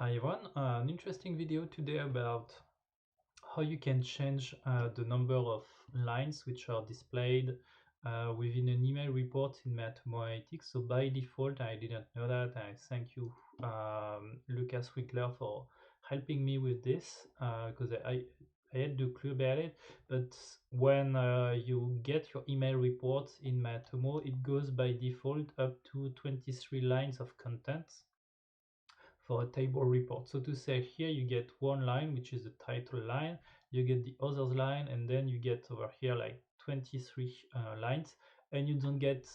Hi everyone, an interesting video today about how you can change the number of lines which are displayed within an email report in Matomo Analytics. So by default, I didn't know that. I thank you, Lucas Wickler, for helping me with this because I had no clue about it. But when you get your email reports in Matomo, it goes by default up to 23 lines of content for a table report. So to say here you get one line, which is the title line, you get the others line, and then you get over here like 23 lines, and you don't get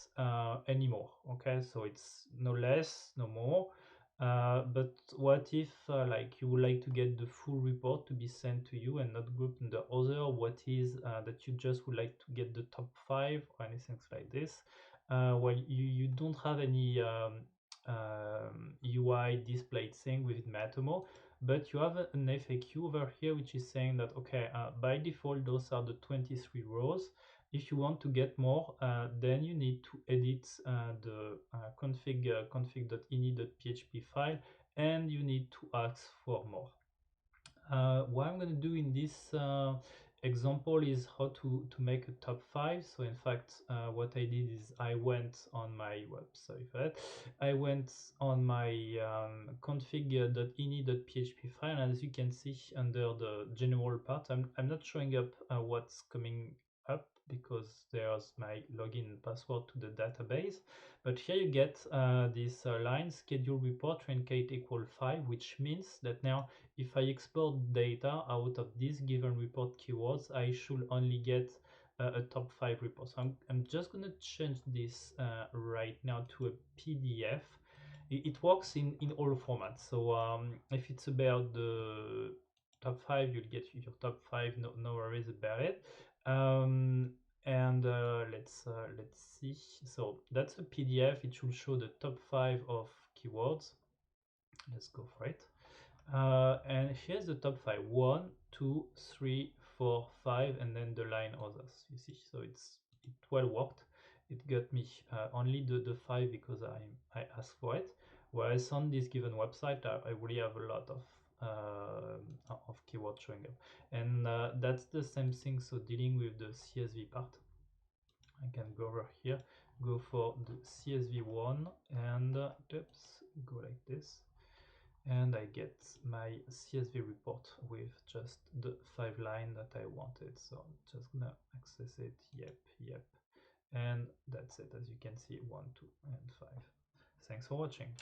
any more. Okay, so it's no less, no more. But what if like you would like to get the full report to be sent to you and not grouped in the other? What is that you just would like to get the top five or anything like this? Well, you don't have any UI displayed thing with Matomo, but you have an FAQ over here which is saying that okay, by default those are the 23 rows. If you want to get more, then you need to edit the config.ini.php file, and you need to ask for more. What I'm going to do in this example is how to make a top five. So in fact, what I did is I went on my website. I went on my config.ini.php file, and as you can see under the general part, I'm not showing up what's coming up because there's my login and password to the database. But here you get this line schedule report truncate equal 5, which means that now if I export data out of this given report keywords, I should only get a top 5 report. So I'm just going to change this right now to a PDF. It works in all formats. So if it's about the top 5, you'll get your top 5, no worries about it. And let's see. So that's a PDF. It should show the top 5 of keywords. Let's go for it. And here's the top five: 1, 2, 3, 4, 5, and then the line others. You see, so it well worked. It got me only the 5 because I asked for it. Whereas on this given website, I really have a lot of keywords showing up, and that's the same thing. So dealing with the CSV part, I can go over here, go for the CSV one, and go like this, and I get my CSV report with just the 5 line that I wanted. So I'm just gonna access it. Yep, and that's it. As you can see, 1, 2, and 5. Thanks for watching.